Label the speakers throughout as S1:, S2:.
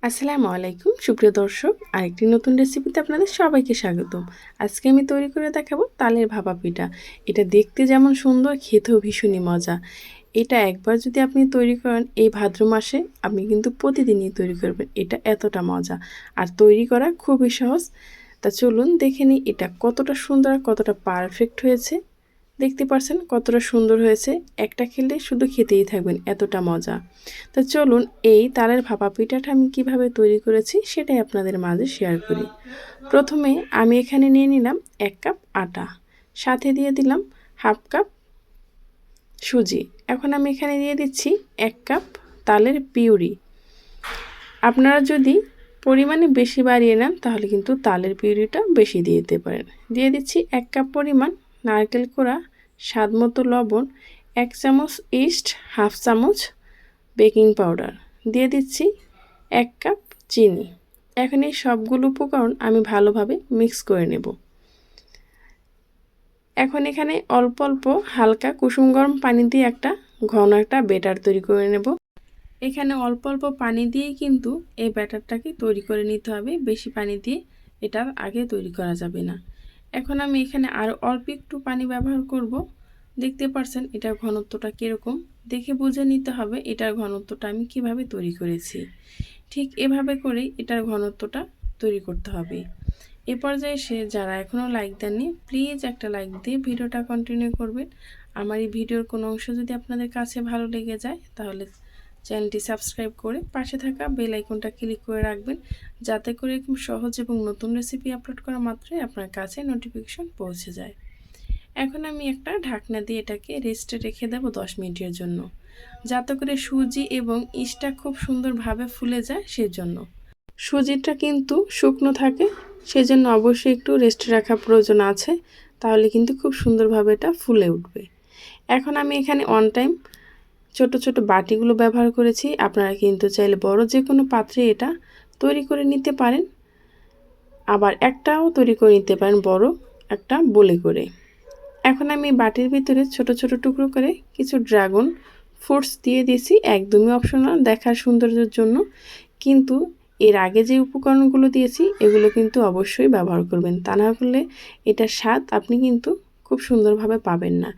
S1: আসসালামু আলাইকুম সুপ্রিয় দর্শক, আরেকটি নতুন রেসিপিতে আপনাদের সবাইকে স্বাগতম। আজকে আমি তৈরি করে দেখাবো তালের ভাপা পিঠা। এটা দেখতে যেমন সুন্দর, খেতেও ভীষণই মজা। এটা একবার যদি আপনি তৈরি করেন এই ভাদ্র মাসে, আপনি কিন্তু প্রতিদিনই তৈরি করবেন। এটা এতটা মজা আর তৈরি করা খুবই সহজ। তা চলুন দেখে নিই এটা কতটা সুন্দর আর কতটা পারফেক্ট হয়েছে। দেখতে পাচ্ছেন কতটা সুন্দর হয়েছে, একটা খেলে শুধু খেতেই থাকবেন, এতটা মজা। তো চলুন এই তালের ভাপা পিঠাটা আমি কিভাবে তৈরি করেছি সেটাই আপনাদের মাঝে শেয়ার করি। প্রথমে আমি এখানে নিয়ে নিলাম 1 কাপ আটা, সাথে দিয়ে দিলাম হাফ কাপ সুজি। এখন আমি এখানে দিয়ে দিচ্ছি 1 কাপ তালের পিউরি। আপনারা যদি পরিমাণে বেশি বাড়িয়ে নেন তাহলে কিন্তু তালের পিউরিটা বেশি দিয়ে দিতে পারেন। দিয়ে দিচ্ছি 1 কাপ পরিমাণ নারকেল কোড়া, স্বাদ মতো লবণ, 1 চামচ ইস্ট, হাফ চামচ বেকিং পাউডার, দিয়ে দিচ্ছি 1 কাপ চিনি। এখন এই সবগুলো উপকরণ আমি ভালোভাবে মিক্স করে নেব। এখন এখানে অল্প অল্প হালকা কুসুম গরম পানি দিয়ে ঘন একটা ব্যাটার তৈরি করে নেব। এখানে অল্প অল্প পানি দিয়েই কিন্তু এই ব্যাটারটাকে তৈরি করে নিতে হবে, বেশি পানি দিয়ে এটা আগে তৈরি করা যাবে না। এখন আমি এখানে আরও অল্প একটু পানি ব্যবহার করব। দেখতে পাচ্ছেন এটার ঘনত্বটা কীরকম, দেখে বুঝে নিতে হবে এটার ঘনত্বটা আমি কিভাবে তৈরি করেছি। ঠিক এভাবে করেই এটার ঘনত্বটা তৈরি করতে হবে। এ পর্যায়ে এসে যারা এখনও লাইক দেননি, প্লিজ একটা লাইক দিয়ে ভিডিওটা কন্টিনিউ করবেন। আমার এই ভিডিওর কোনো অংশ যদি আপনাদের কাছে ভালো লেগে যায় তাহলে চ্যানেলটি সাবস্ক্রাইব করে পাশে থাকা বেল আইকনটা ক্লিক করে রাখবেন, যাতে করে খুব সহজ এবং নতুন রেসিপি আপলোড করা মাত্রই আপনার কাছে নোটিফিকেশন পৌঁছে যায়। এখন আমি একটা ঢাকনা দিয়ে এটাকে রেস্টে রেখে দেব 10 মিনিটের জন্য, যাতে করে সুজি এবং ইস্টটা খুব সুন্দরভাবে ফুলে যায়। সেজন্য সুজিটা কিন্তু শুকনো থাকে, সেজন্য অবশ্যই একটু রেস্টে রাখা প্রয়োজন আছে, তাহলে কিন্তু খুব সুন্দরভাবে এটা ফুলে উঠবে। এখন আমি এখানে অন টাইম ছোট ছোট বাটিগুলো ব্যবহার করেছি। আপনারা কিন্তু চাইলে বড় যে কোনো পাত্রে এটা তৈরি করে নিতে পারেন, আবার একটাও তৈরি করে নিতে পারেন বড় একটা বলে করে। এখন আমি বাটির ভিতরে ছোট ছোট টুকরো করে কিছু ড্রাগন ফ্রুটস দিয়ে দিয়েছি, একদমই অপশনাল, দেখার সৌন্দর্যের জন্য। কিন্তু এর আগে যে উপকরণগুলো দিয়েছি এগুলো কিন্তু অবশ্যই ব্যবহার করবেন, তা না করলে এটার স্বাদ আপনি কিন্তু খুব সুন্দরভাবে পাবেন না।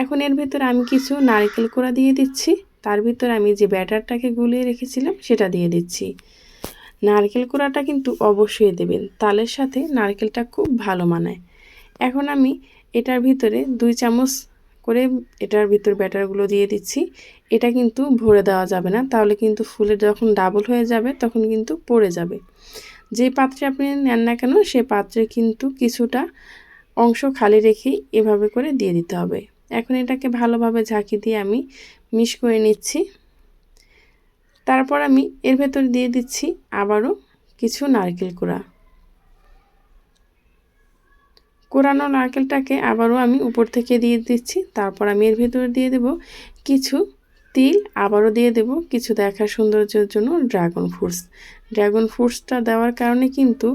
S1: এখন এর ভিতরে আমি কিছু নারকেল কোড়া দিয়ে দিচ্ছি, তার ভিতরে আমি যে ব্যাটারটাকে গুলিয়ে রেখেছিলাম সেটা দিয়ে দিচ্ছি। নারকেল কোড়াটা কিন্তু অবশ্যই দেবেন, তালের সাথে নারকেলটা খুব ভালো মানায়। এখন আমি এটার ভিতরে 2 চামচ করে এটার ভিতর ব্যাটারগুলো দিয়ে দিচ্ছি। এটা কিন্তু ভরে দেওয়া যাবে না, তাহলে কিন্তু ফুলে যখন ডাবল হয়ে যাবে তখন কিন্তু পড়ে যাবে। যে পাত্রে আপনি নেন না কেন সে পাত্রে কিন্তু কিছুটা অংশ খালি রেখেই এভাবে করে দিয়ে দিতে হবে। এখন এটাকে ভালোভাবে ঝাঁকি দিয়ে আমি মিক্স করে নিচ্ছি। তারপর আমি এর ভেতর দিয়ে দিচ্ছি আবারও কিছু নারকেল কোরানো নারকেলটাকে আবারও আমি উপর থেকে দিয়ে দিচ্ছি। তারপর আমি এর ভেতরে দিয়ে দেব কিছু তিল, আবারও দিয়ে দেব কিছু দেখার সৌন্দর্যের জন্য ড্রাগন ফ্রুটসটা দেওয়ার কারণে কিন্তু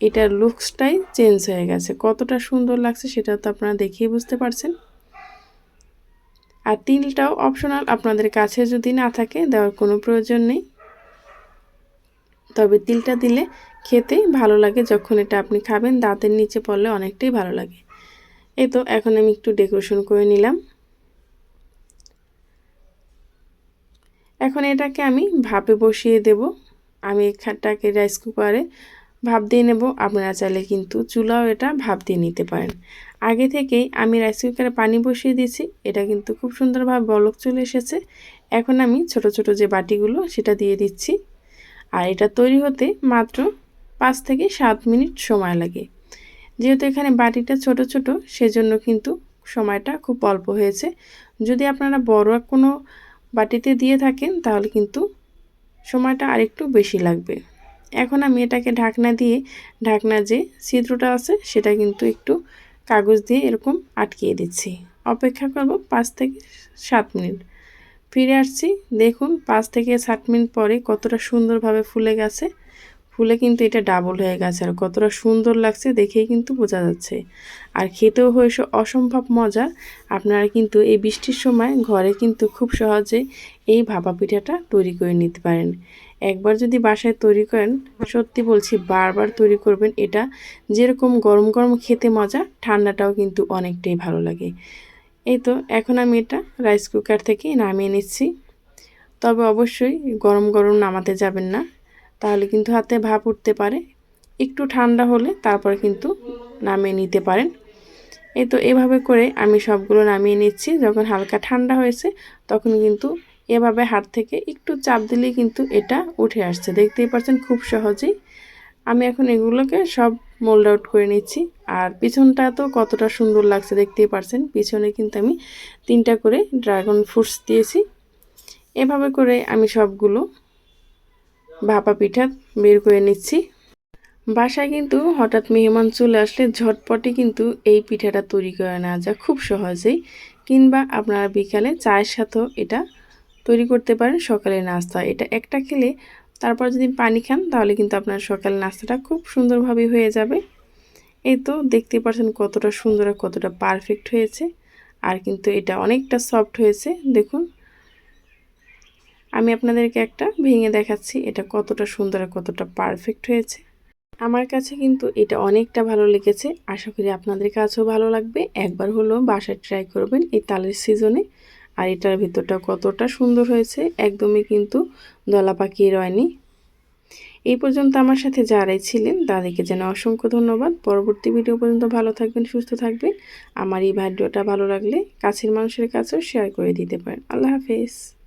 S1: এটার লুকসটাই চেঞ্জ হয়ে গেছে। কতটা সুন্দর লাগছে সেটা তো আপনারা দেখেই বুঝতে পারছেন। আর তিলটাও অপশনাল, আপনাদের কাছে যদি না থাকে দেওয়ার কোনো প্রয়োজন নেই, তবে তিলটা দিলে খেতে ভালো লাগে। যখন এটা আপনি খাবেন দাঁতের নিচে পড়লে অনেকটাই ভালো লাগে। এই তো এখন আমি একটু ডেকোরেশন করে নিলাম। এখন এটাকে আমি ভাপে বসিয়ে দেব। আমি এটাকে রাইস কুকারে ভাপ দিয়ে নেব। আপনারা চাইলে কিন্তু চুলাও এটা ভাপ দিয়ে নিতে পারেন। আগে থেকেই আমি রাইস কুকারে পানি বসিয়ে দিয়েছি, এটা কিন্তু খুব সুন্দরভাবে বলক চলে এসেছে। এখন আমি ছোট ছোট যে বাটিগুলো সেটা দিয়ে দিচ্ছি। আর এটা তৈরি হতে মাত্র 5 থেকে 7 মিনিট সময় লাগে। যেহেতু এখানে বাটিটা ছোট ছোট সেজন্য কিন্তু সময়টা খুব অল্প হয়েছে। যদি আপনারা বড় কোনো বাটিতে দিয়ে থাকেন তাহলে কিন্তু সময়টা আরেকটু বেশি লাগবে। এখন আমি এটাকে ঢাকনা যে ছিদ্রটা আছে সেটা কিন্তু একটু কাগজ দিয়ে এরকম আটকিয়ে দিচ্ছি। অপেক্ষা করব 5 থেকে 7 মিনিট। ফিরে আসছি, দেখুন 5 থেকে 7 মিনিট পরে কতটা সুন্দরভাবে ফুলে গেছে। ফুলে কিন্তু এটা ডাবল হয়ে গেছে, আর কতটা সুন্দর লাগছে দেখেই কিন্তু বোঝা যাচ্ছে। আর খেতেও হয়েছে অসম্ভব মজা। আপনারা কিন্তু এই বৃষ্টির সময় ঘরে কিন্তু খুব সহজে এই ভাপা পিঠাটা তৈরি করে নিতে পারেন। একবার যদি বাসায় তৈরি করেন, সত্যি বলছি বারবার তৈরি করবেন। এটা যেরকম গরম গরম খেতে মজা, ঠান্ডাটাও কিন্তু অনেকটাই ভালো লাগে। এই তো এখন আমি এটা রাইস কুকার থেকে নামিয়ে নিচ্ছি। তবে অবশ্যই গরম গরম নামাতে যাবেন না, তাহলে কিন্তু হাতে ভাপ উঠতে পারে। একটু ঠান্ডা হলে তারপর কিন্তু নামিয়ে নিতে পারেন। এই তো এভাবে করে আমি সবগুলো নামিয়ে নিচ্ছি। যখন হালকা ঠান্ডা হয়েছে তখন কিন্তু এভাবে হাত থেকে একটু চাপ দিলেই কিন্তু এটা উঠে আসছে, দেখতেই পাচ্ছেন খুব সহজেই। আমি এখন এগুলোকে সব মোল্ড আউট করে নিচ্ছি। আর পিছনটা তো কতটা সুন্দর লাগছে দেখতেই পাচ্ছেন। পিছনে কিন্তু আমি 3টা করে ড্রাগন ফ্রুটস দিয়েছি। এভাবে করে আমি সবগুলো ভাপা পিঠা বের করে নিচ্ছি। বাসায় কিন্তু হঠাৎ মেহমান চলে আসলে ঝটপটে কিন্তু এই পিঠাটা তৈরি করে নেওয়া যায় খুব সহজেই। কিংবা আপনারা বিকালে চায়ের সাথেও এটা তৈরি করতে পারেন সকালের নাস্তা। এটা একটা খেলে তারপর যদি পানি খান তাহলে কিন্তু আপনার সকালের নাস্তাটা খুব সুন্দরভাবে হয়ে যাবে। এই তো দেখতে পাচ্ছেন কতটা সুন্দর আর কতটা পারফেক্ট হয়েছে। আর কিন্তু এটা অনেকটা সফট হয়েছে দেখুন। আমি আপনাদেরকে একটা ভেঙে দেখাচ্ছি এটা কতটা সুন্দর আর কতটা পারফেক্ট হয়েছে। আমার কাছে কিন্তু এটা অনেকটা ভালো লেগেছে। আশা করি আপনাদের কাছেও ভালো লাগবে। একবার হলেও বাসায় ট্রাই করবেন এই তালের সিজনে। আর এটার ভিতরটা কতটা সুন্দর হয়েছে, একদমই কিন্তু দলা পাকিয়ে রয়নি। এই পর্যন্ত আমার সাথে যারাই ছিলেন তাদেরকে যেন অসংখ্য ধন্যবাদ। পরবর্তী ভিডিও পর্যন্ত ভালো থাকবেন, সুস্থ থাকবেন। আমার এই ভিডিওটা ভালো লাগলে কাছের মানুষের কাছেও শেয়ার করে দিতে পারেন। আল্লাহ হাফেজ।